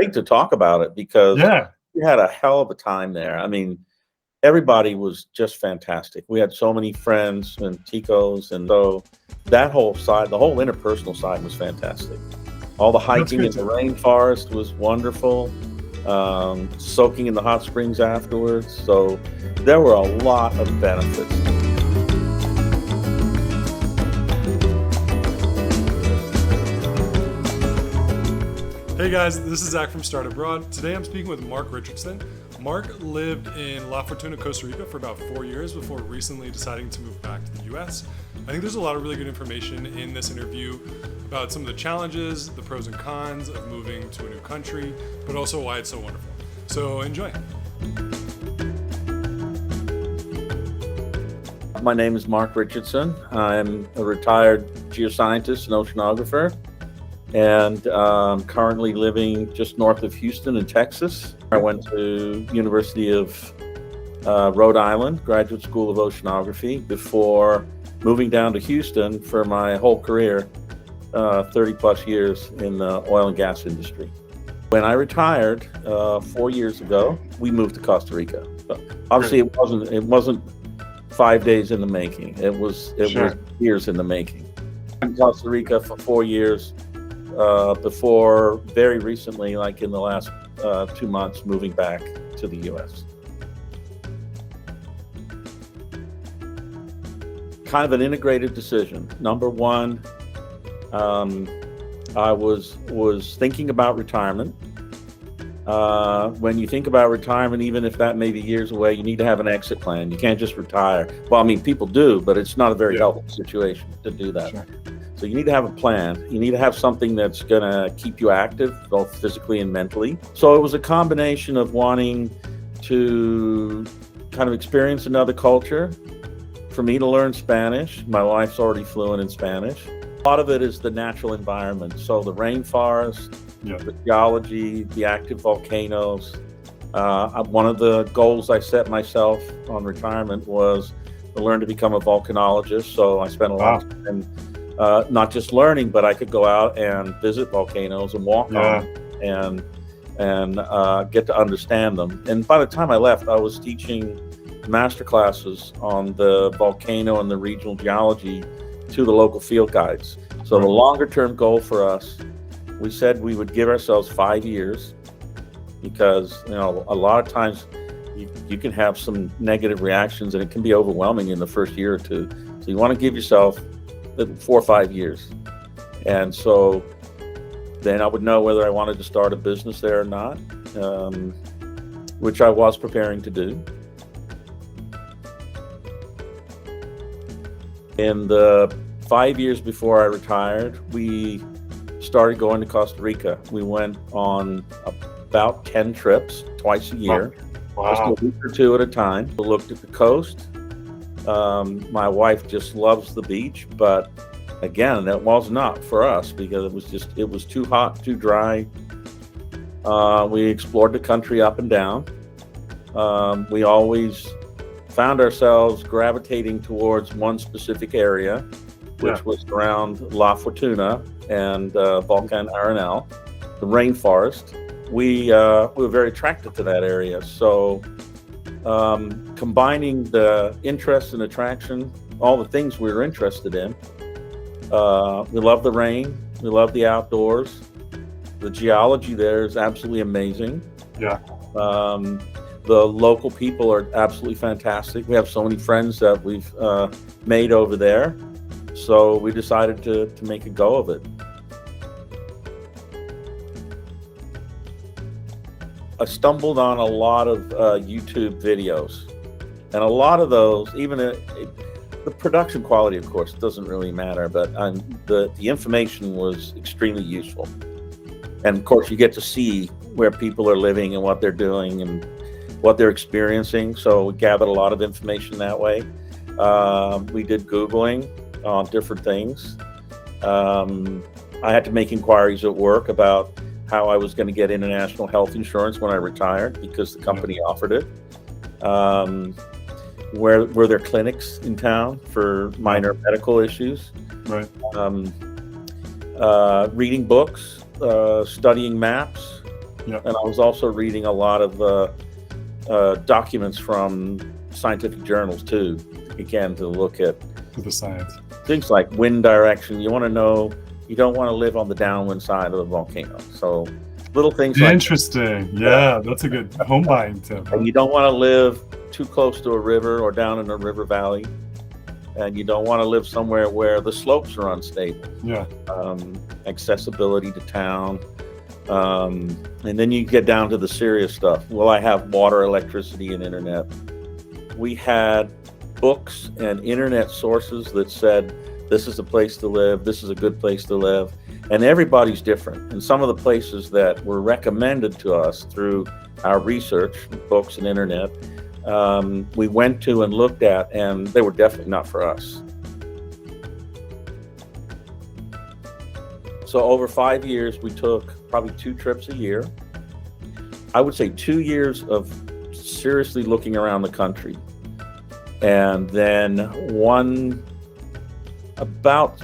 great to talk about it because Yeah. we had a hell of a time there. I mean, everybody was just fantastic. We had so many friends and Ticos, and so that whole side, the whole interpersonal side was fantastic. All the hiking in the rainforest was wonderful. Soaking in the hot springs afterwards. So there were a lot of benefits. Hey guys, this is Zach from Start Abroad. Today I'm speaking with Mark Richardson. Mark lived in La Fortuna, Costa Rica for about 4 years before recently deciding to move back to the US. I think there's a lot of really good information in this interview about some of the challenges, the pros and cons of moving to a new country, but also why it's so wonderful. So enjoy. My name is Mark Richardson. I'm a retired geoscientist and oceanographer, and currently living just north of Houston in Texas. I went to University of Rhode Island, Graduate School of Oceanography, before moving down to Houston for my whole career, 30 plus years in the oil and gas industry. When I retired 4 years ago, we moved to Costa Rica. Obviously, it wasn't 5 days in the making. It was years in the making. In Costa Rica for 4 years, before very recently, like in the last 2 months, moving back to the U.S. Kind of an integrated decision. Number one, I was thinking about retirement. When you think about retirement, even if that may be years away, you need to have an exit plan. You can't just retire. Well, I mean, people do, but it's not a very helpful situation to do that. Sure. So you need to have a plan. You need to have something that's going to keep you active, both physically and mentally. So it was a combination of wanting to kind of experience another culture, for me to learn Spanish. My wife's already fluent in Spanish. A lot of it is the natural environment. So the rainforest, the geology, the active volcanoes. One of the goals I set myself on retirement was to learn to become a volcanologist. So I spent a lot of time not just learning, but I could go out and visit volcanoes and walk on them and get to understand them. And by the time I left, I was teaching master classes on the volcano and the regional geology to the local field guides. So the longer term goal for us, we said we would give ourselves 5 years, because a lot of times you can have some negative reactions and it can be overwhelming in the first year or two. So you want to give yourself 4 or 5 years. And so then I would know whether I wanted to start a business there or not, which I was preparing to do. In the 5 years before I retired, we started going to Costa Rica. We went on about 10 trips twice a year, just a week or two at a time. We looked at the coast. My wife just loves the beach, but again, that was not for us because it was too hot, too dry. We explored the country up and down. We always found ourselves gravitating towards one specific area, which was around La Fortuna and Volcan Arenal, the rainforest. We were very attracted to that area. So combining the interest and attraction, all the things we were interested in. We love the rain. We love the outdoors. The geology there is absolutely amazing. The local people are absolutely fantastic. We have so many friends that we've made over there. So we decided to make a go of it. I stumbled on a lot of YouTube videos, and a lot of those, even the production quality, of course, doesn't really matter, but the information was extremely useful. And of course, you get to see where people are living and what they're doing and what they're experiencing. So we gathered a lot of information that way. We did Googling on different things. I had to make inquiries at work about how I was going to get international health insurance when I retired, because the company offered it. Where were there clinics in town for minor medical issues? Reading books, studying maps, Yeah. And I was also reading a lot of documents from scientific journals too, again, to look at With the science. things like wind direction. You want to know, you don't want to live on the downwind side of the volcano. So little things like Interesting. Yeah, that's a good home buying tip. and you don't want to live too close to a river or down in a river valley. And you don't want to live somewhere where the slopes are unstable. Yeah. Accessibility to town. And then you get down to the serious stuff. Will I have water, electricity, and internet? We had books and internet sources that said, this is a place to live, this is a good place to live. And everybody's different. And some of the places that were recommended to us through our research, books and internet, we went to and looked at, and they were definitely not for us. So over 5 years, we took probably 2 trips a year. I would say 2 years of seriously looking around the country. And then about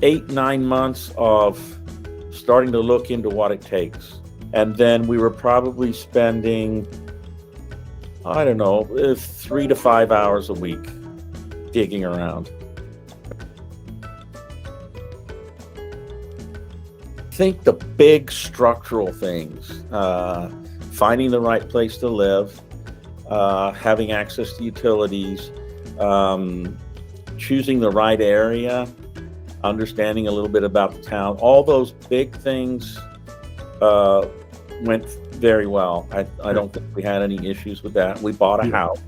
8-9 months of starting to look into what it takes. And then we were probably spending, I don't know, 3 to 5 hours a week digging around. I think the big structural things, finding the right place to live, having access to utilities, choosing the right area, understanding a little bit about the town, all those big things went very well. I don't think we had any issues with that. We bought a house.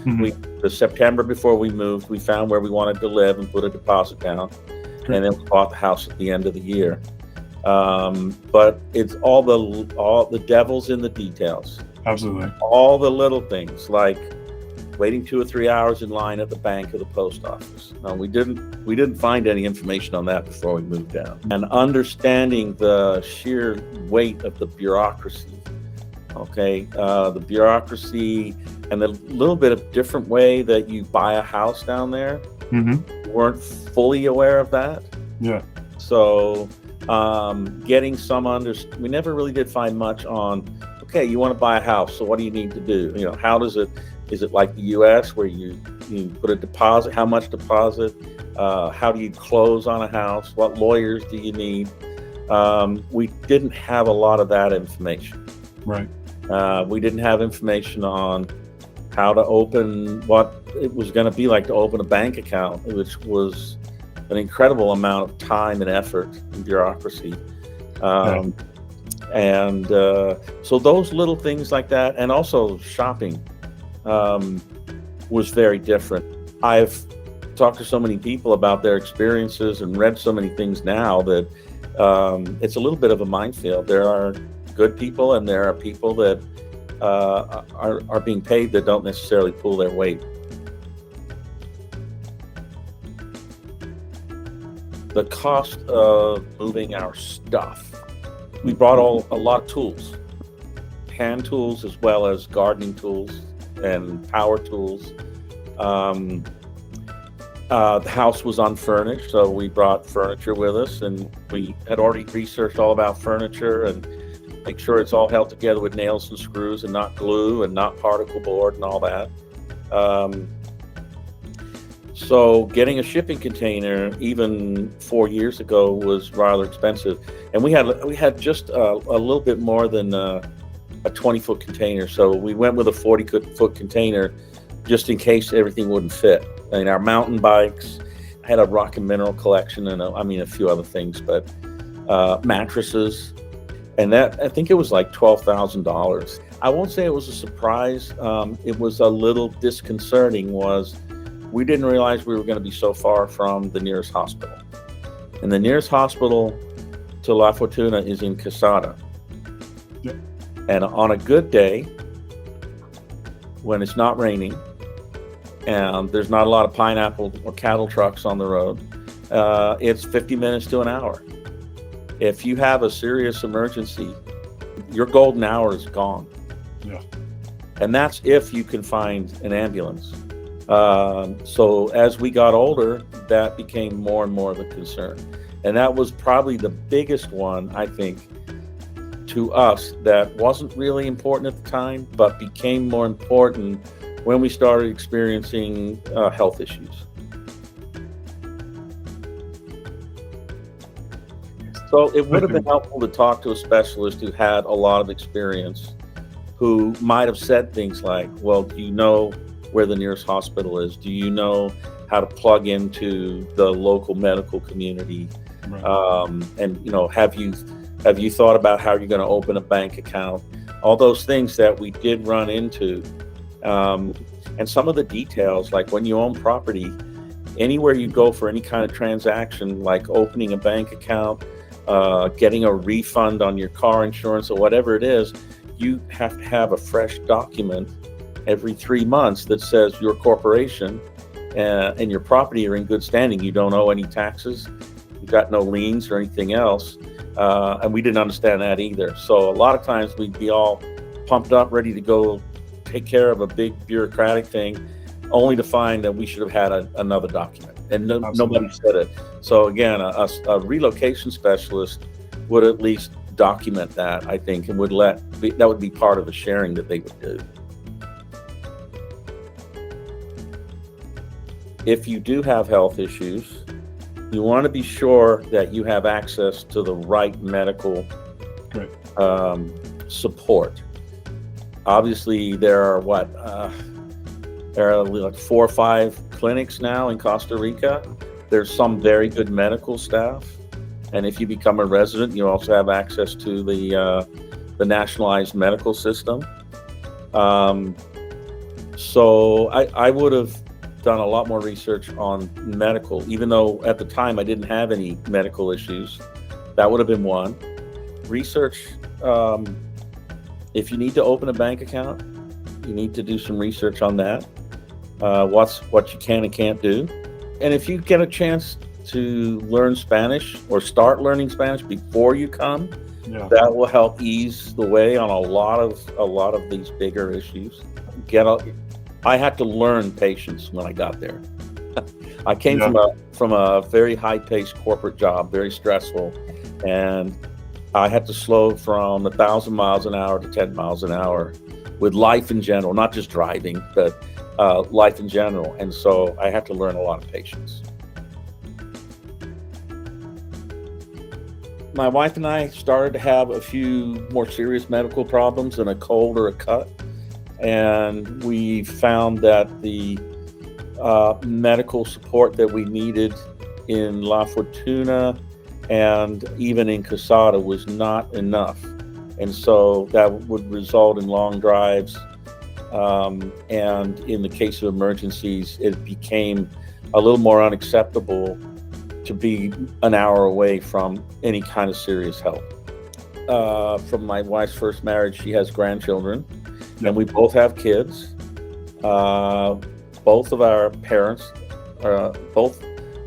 The September before we moved, we found where we wanted to live and put a deposit down. And then we bought the house at the end of the year. But it's all the devil's in the details. Absolutely. All the little things like waiting 2 or 3 hours in line at the bank or the post office. We didn't find any information on that before we moved down. And understanding the sheer weight of the bureaucracy. Okay, the bureaucracy and the little bit of different way that you buy a house down there. We weren't fully aware of that. Yeah. So getting some we never really did find much on, okay, you want to buy a house, so what do you need to do? You know, how does it, is it like the US where you put a deposit, how much deposit, how do you close on a house, what lawyers do you need? We didn't have a lot of that information. Right. We didn't have information on how to open, what it was going to be like to open a bank account, which was an incredible amount of time and effort and bureaucracy. And so those little things like that, and also shopping was very different. I've talked to so many people about their experiences and read so many things now that it's a little bit of a minefield. There are good people and there are people that are being paid that don't necessarily pull their weight. The cost of moving our stuff. We brought a lot of tools, hand tools as well as gardening tools and power tools. The house was unfurnished, so we brought furniture with us, and we had already researched all about furniture and make sure it's all held together with nails and screws and not glue and not particle board and all that. So getting a shipping container even 4 years ago was rather expensive, and we had just a little bit more than a 20-foot container. So we went with a 40-foot container just in case everything wouldn't fit. I mean, our mountain bikes, I had a rock and mineral collection and a few other things, but mattresses, and that, I think it was like $12,000. I won't say it was a surprise. It was a little disconcerting. We didn't realize we were going to be so far from the nearest hospital. And the nearest hospital to La Fortuna is in Quesada. Yep. And on a good day, when it's not raining, and there's not a lot of pineapple or cattle trucks on the road, it's 50 minutes to an hour. If you have a serious emergency, your golden hour is gone. Yeah. And that's if you can find an ambulance. So as we got older, that became more and more of a concern. And that was probably the biggest one, I think, to us that wasn't really important at the time, but became more important when we started experiencing health issues. So it would have been helpful to talk to a specialist who had a lot of experience, who might have said things like, well, do you know where the nearest hospital is? Do you know how to plug into the local medical community? Right. And have you thought about how you're going to open a bank account? All those things that we did run into. And some of the details, like when you own property, anywhere you go for any kind of transaction, like opening a bank account, getting a refund on your car insurance or whatever it is, you have to have a fresh document every 3 months that says your corporation and your property are in good standing. You don't owe any taxes. You've got no liens or anything else. And we didn't understand that either. So a lot of times we'd be all pumped up, ready to go take care of a big bureaucratic thing, only to find that we should have had another document. And nobody said it. So again, a relocation specialist would at least document that, I think, and that would be part of the sharing that they would do. If you do have health issues, you want to be sure that you have access to the right medical support. Obviously, there are like 4 or 5 clinics now in Costa Rica. There's some very good medical staff, and if you become a resident, you also have access to the nationalized medical system. So I would have done a lot more research on medical, even though at the time I didn't have any medical issues. That would have been one. Research, if you need to open a bank account, you need to do some research on that. What you can and can't do. And if you get a chance to learn Spanish or start learning Spanish before you come, that will help ease the way on a lot of these bigger issues. I had to learn patience when I got there. I came from a very high-paced corporate job, very stressful, and I had to slow from 1,000 miles an hour to 10 miles an hour with life in general, not just driving, but life in general. And so I had to learn a lot of patience. My wife and I started to have a few more serious medical problems than a cold or a cut. And we found that the medical support that we needed in La Fortuna and even in Casada was not enough. And so that would result in long drives. And in the case of emergencies, it became a little more unacceptable to be an hour away from any kind of serious help. From my wife's first marriage, she has grandchildren. And we both have kids. Both of our parents, both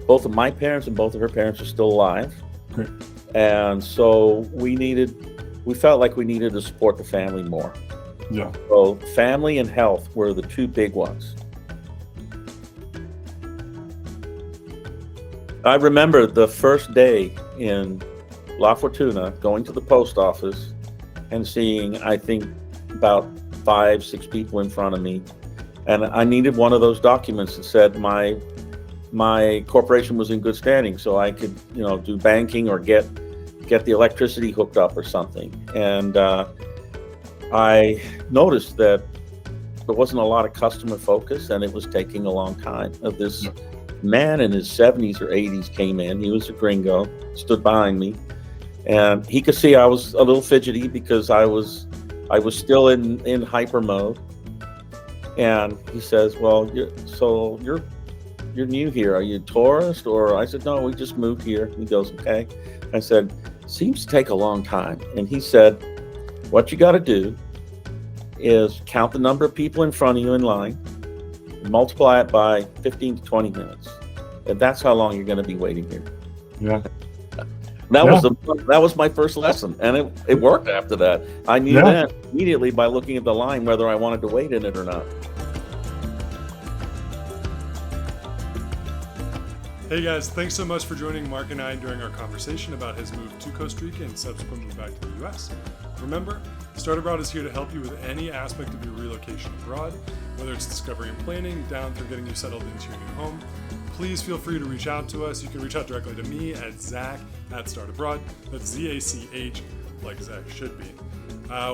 of my parents and both of her parents are still alive. Great. And so we felt like we needed to support the family more. Yeah. So family and health were the 2 big ones. I remember the first day in La Fortuna going to the post office and seeing, I think, about 5-6 people in front of me, and I needed one of those documents that said my corporation was in good standing, so I could do banking or get the electricity hooked up or something. And I noticed that there wasn't a lot of customer focus, and it was taking a long time. This man in his 70s or 80s came in. He was a gringo, stood behind me, and he could see I was a little fidgety because I was still in hyper mode. And he says, well, you're new here. Are you a tourist? Or I said, no, we just moved here. He goes, okay. I said, seems to take a long time. And he said, what you got to do is count the number of people in front of you in line, multiply it by 15 to 20 minutes. And that's how long you're going to be waiting here. Yeah. That was my first lesson, and it worked after that. I knew that immediately by looking at the line whether I wanted to wait in it or not. Hey guys, thanks so much for joining Mark and I during our conversation about his move to Costa Rica and subsequent move back to the US. Remember, Start Abroad is here to help you with any aspect of your relocation abroad, whether it's discovery and planning, down through getting you settled into your new home. Please feel free to reach out to us. You can reach out directly to me at Zach@StartAbroad. That's ZACH, like Zach should be.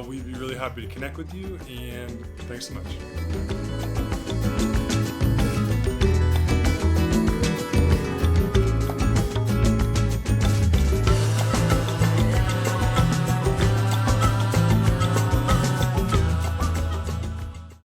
We'd be really happy to connect with you, and thanks so much.